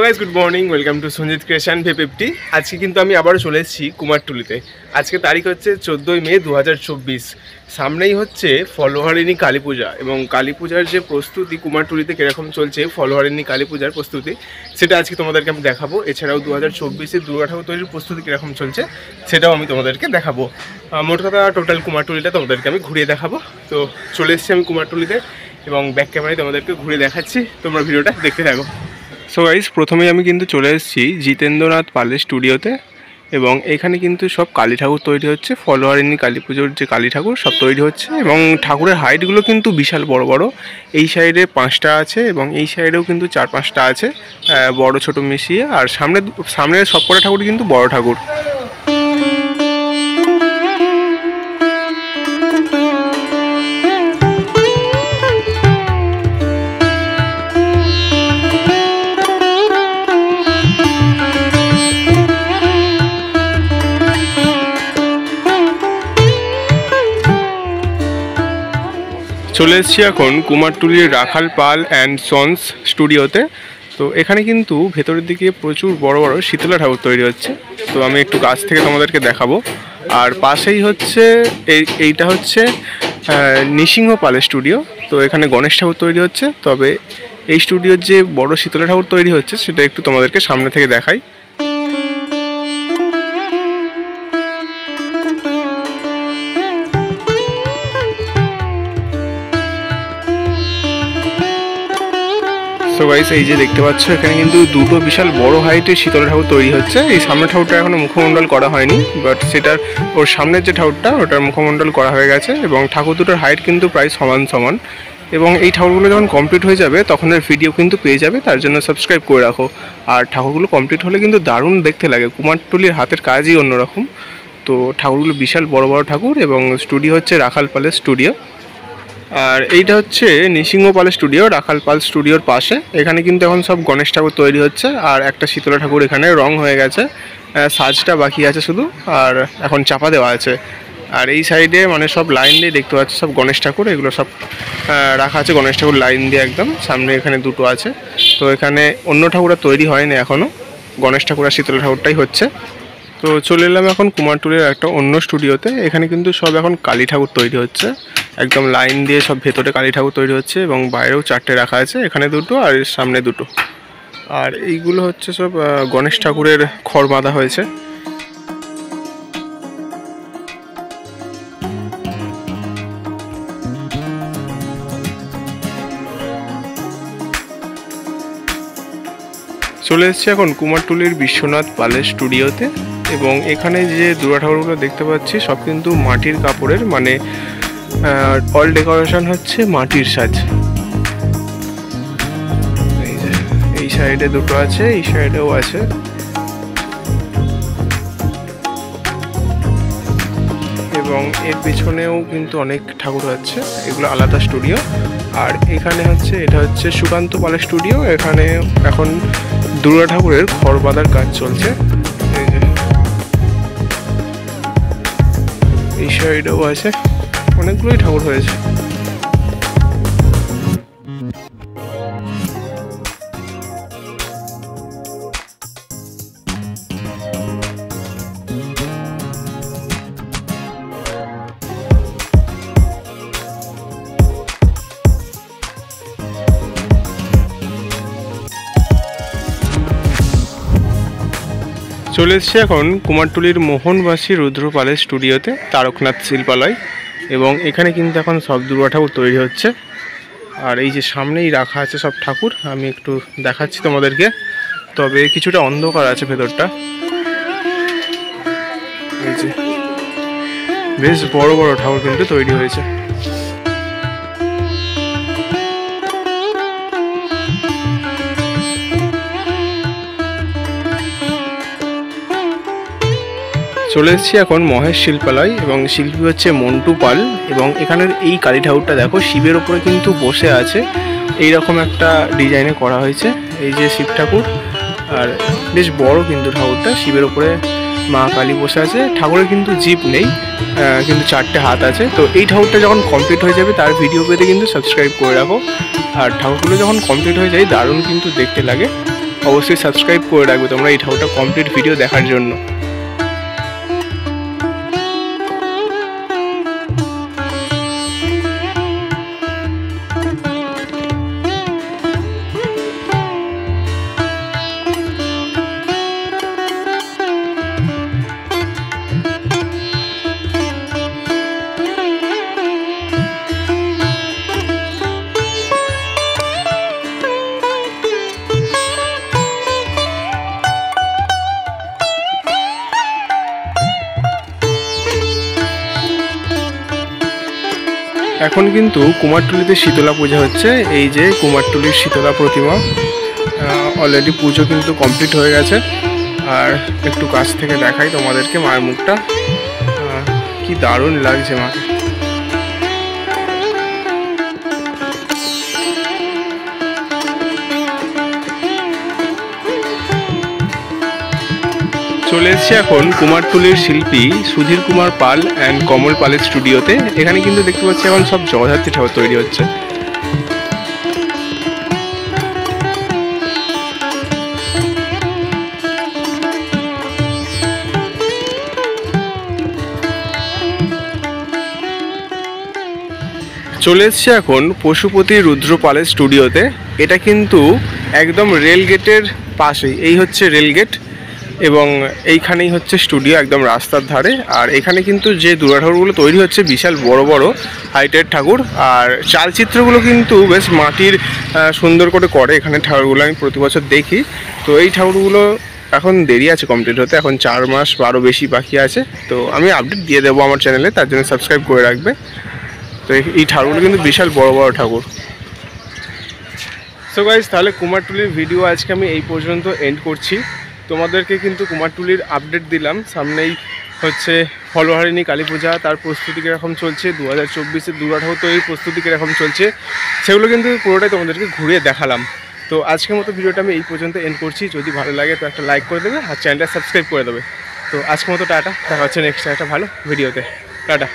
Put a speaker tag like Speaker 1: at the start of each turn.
Speaker 1: Hello guys, good morning. Welcome to Sanjit creation ভেপেপটি। আজকে কিন্তু আমি আবারও চলে এসেছি কুমারটুলিতে। আজকে তারিখ হচ্ছে 14ই মে 2024। সামনেই হচ্ছে ফলোহারিণী কালী পূজা, এবং কালী পূজার যে প্রস্তুতি কুমারটুলিতে কীরকম চলছে, ফলোহারিণী কালী পূজার প্রস্তুতি, সেটা আজকে তোমাদেরকে আমি দেখাবো। এছাড়াও 2024-এর দুর্গা ঠাকুর তৈরির প্রস্তুতি কীরকম চলছে সেটাও আমি তোমাদেরকে দেখাবো। মোট কথা টোটাল কুমারটুলিটা তোমাদেরকে আমি ঘুরিয়ে দেখাবো। তো চলে এসেছি আমি কুমারটুলিতে, এবং ব্যাক ক্যামেরায় তোমাদেরকে ঘুরে দেখাচ্ছি। তোমরা ভিডিওটা দেখতে থাকো। সো গাইস, প্রথমেই আমি কিন্তু চলে এসেছি জিতেন্দ্রনাথ পালের স্টুডিওতে, এবং এখানে কিন্তু সব কালী ঠাকুর তৈরি হচ্ছে। ফলোহারিণী কালী পুজোর যে কালী ঠাকুর সব তৈরি হচ্ছে, এবং ঠাকুরের হাইটগুলো কিন্তু বিশাল বড় বড়। এই সাইডে 5টা আছে, এবং এই সাইডেও কিন্তু 4-5টা আছে, বড় ছোট মিশিয়ে। আর সামনের সবকটা ঠাকুর কিন্তু বড় ঠাকুর। চলে এসেছি এখন কুমারটুলির রাখাল পাল অ্যান্ড সন্স স্টুডিওতে। তো এখানে কিন্তু ভেতরের দিকে প্রচুর বড় বড় শীতলা ঠাকুর তৈরি হচ্ছে। তো আমি একটু কাছ থেকে তোমাদেরকে দেখাবো। আর পাশেই হচ্ছে এইটা হচ্ছে নৃসিংহ পালের স্টুডিও। তো এখানে গণেশ ঠাকুর তৈরি হচ্ছে। তবে এই স্টুডিওর যে বড় শীতলা ঠাকুর তৈরি হচ্ছে সেটা একটু তোমাদেরকে সামনে থেকে দেখাই। সো গাইস, এই যে দেখতে পাচ্ছ এখানে কিন্তু দুটো বিশাল বড় হাইটের শীতলা ঠাকুর তৈরি হচ্ছে। এই সামনের ঠাকুরটা এখনো মুখমণ্ডল করা হয়নি, বাট সেটার ওর সামনের যে ঠাকুরটা ওটার মুখমণ্ডল করা হয়ে গেছে, এবং ঠাকুর দুটোর হাইট কিন্তু প্রায় সমান সমান। এবং এই ঠাকুরগুলো যখন কমপ্লিট হয়ে যাবে তখন এর ভিডিও কিন্তু পেয়ে যাবে, তার জন্য সাবস্ক্রাইব করে রাখো। আর ঠাকুরগুলো কমপ্লিট হলে কিন্তু দারুণ দেখতে লাগে। কুমারটুলির হাতের কাজই অন্যরকম। তো ঠাকুরগুলো বিশাল বড় বড় ঠাকুর, এবং স্টুডিও হচ্ছে রাখাল পালের স্টুডিও। আর এইটা হচ্ছে নৃসিংহ পালের স্টুডিও, রাখাল পাল স্টুডিওর পাশে। এখানে কিন্তু এখন সব গণেশ ঠাকুর তৈরি হচ্ছে, আর একটা শীতলা ঠাকুর এখানে রং হয়ে গেছে, সাজটা বাকি আছে শুধু, আর এখন চাপা দেওয়া আছে। আর এই সাইডে মানে সব লাইন দিয়ে দেখতে পাচ্ছি সব গণেশ ঠাকুর, এগুলো সব রাখা আছে গণেশ ঠাকুর লাইন দিয়ে একদম সামনে। এখানে দুটো আছে। তো এখানে অন্য ঠাকুর আর তৈরি হয়নি এখনও, গণেশ ঠাকুর আর শীতলা ঠাকুরটাই হচ্ছে। তো চলে এলাম এখন কুমারটুলির একটা অন্য স্টুডিওতে। এখানে কিন্তু সব এখন কালী ঠাকুর তৈরি হচ্ছে, একদম লাইন দিয়ে সব ভেতরে কালী ঠাকুর তৈরি হচ্ছে, এবং বাইরেও 4টে রাখা আছে, এখানে দুটো আর সামনে দুটো। আর এইগুলো হচ্ছে সব গণেশ ঠাকুরের খড় বাঁধা হয়েছে। চলে এসেছি এখন কুমারটুলির বিশ্বনাথ পালের স্টুডিওতে, এবং এখানে যে দুর্গা ঠাকুরগুলো দেখতে পাচ্ছি সব কিন্তু মাটির কাপড়ের, মানে অল ডেকোরেশন হচ্ছে মাটির সাজ। এই সাইডে দুটো আছে, এই সাইডেও আছে। এবং এর পেছনেও কিন্তু অনেক ঠাকুর আছে, এগুলো আলাদা স্টুডিও। আর এখানে হচ্ছে এটা হচ্ছে সুকান্ত পালের স্টুডিও। এখানে এখন দুর্গা ঠাকুরের খড় বাঁধার কাজ চলছে। এই যে এই সাইডেও আছে, অনেকগুলোই ঠাকুর হয়েছে। চলে এসছে এখন কুমারটুলির মোহনবাসী রুদ্রপালের স্টুডিওতে, তারকনাথ শিল্পালয়। এবং এখানে কিন্তু এখন সব দুর্গা ঠাকুর তৈরি হচ্ছে। আর এই যে সামনেই রাখা আছে সব ঠাকুর, আমি একটু দেখাচ্ছি তোমাদেরকে। তবে কিছুটা অন্ধকার আছে ভেতরটা। এই যে বেশ বড় বড় ঠাকুর কিন্তু তৈরি হয়েছে। চলে এসেছি এখন মহেশ শিল্পালয়, এবং শিল্পী হচ্ছে মন্টু পাল। এবং এখানের এই কালী ঠাকুরটা দেখো, শিবের ওপরে কিন্তু বসে আছে, এই রকম একটা ডিজাইনে করা হয়েছে। এই যে শিব ঠাকুর, আর বেশ বড় কিন্তু ঠাকুরটা, শিবের ওপরে মা কালী বসে আছে। ঠাকুরের কিন্তু জিভ নেই, কিন্তু 4টে হাত আছে। তো এই ঠাকুরটা যখন কমপ্লিট হয়ে যাবে তার ভিডিও পেতে কিন্তু সাবস্ক্রাইব করে রাখো। আর ঠাকুরগুলো যখন কমপ্লিট হয়ে যায় দারুণ কিন্তু দেখতে লাগে। অবশ্যই সাবস্ক্রাইব করে রাখবে তোমরা এই ঠাকুরটা কমপ্লিট ভিডিও দেখার জন্য। এখন কিন্তু কুমারটুলিতে শীতলা পূজা হচ্ছে। এই যে কুমারটুলির শীতলা প্রতিমা, অলরেডি পুজো কিন্তু কমপ্লিট হয়ে গেছে। আর একটু কাছ থেকে দেখাই তোমাদেরকে মায়ের মুখটা, কি দারুণ লাগছে মাকে। চলে এসেছি এখন কুমারটুলির শিল্পী সুধীর কুমার পাল অ্যান্ড কমল পালের স্টুডিওতে। এখানে কিন্তু দেখতে পাচ্ছি এখন সব জগদ্ধাত্রী ঠাকুর তৈরি হচ্ছে। চলে এসেছি এখন পশুপতি রুদ্র পালের স্টুডিওতে। এটা কিন্তু একদম রেল গেটের পাশেই, এই হচ্ছে রেল গেট এবং এইখানেই হচ্ছে স্টুডিও একদম রাস্তার ধারে। আর এখানে কিন্তু যে দুর্গা ঠাকুরগুলো তৈরি হচ্ছে বিশাল বড় বড় হাইটের ঠাকুর, আর চালচিত্রগুলো কিন্তু বেশ মাটির সুন্দর করে এখানে ঠাকুরগুলো আমি প্রতি বছর দেখি। তো এই ঠাকুরগুলো এখন দেরি আছে কমপ্লিট হতে, এখন 4 মাস বা আরও বেশি বাকি আছে। তো আমি আপডেট দিয়ে দেবো আমার চ্যানেলে, তার জন্য সাবস্ক্রাইব করে রাখবে। তো এই ঠাকুরগুলো কিন্তু বিশাল বড় বড় ঠাকুর। সো গাইস, তাহলে কুমারটুলির ভিডিও আজকে আমি এই পর্যন্ত এন্ড করছি। তোমাদেরকে কিন্তু কুমারটুলির আপডেট দিলাম। সামনেই হচ্ছে ফলহারিণী কালী পূজা, তার প্রস্তুতি কীরকম চলছে, 2024-এর দুর্গা ঠাকুর তৈরির প্রস্তুতি কীরকম চলছে, সেগুলো কিন্তু পুরোটাই তোমাদেরকে ঘুরিয়ে দেখালাম। তো আজকের মতো ভিডিওটা আমি এই পর্যন্ত এন্ড করছি। যদি ভালো লাগে তো একটা লাইক করে দেবে আর চ্যানেলটা সাবস্ক্রাইব করে দেবে। তো আজকের মতো টাটা, দেখা হচ্ছে নেক্সট একটা ভালো ভিডিওতে। টাটা।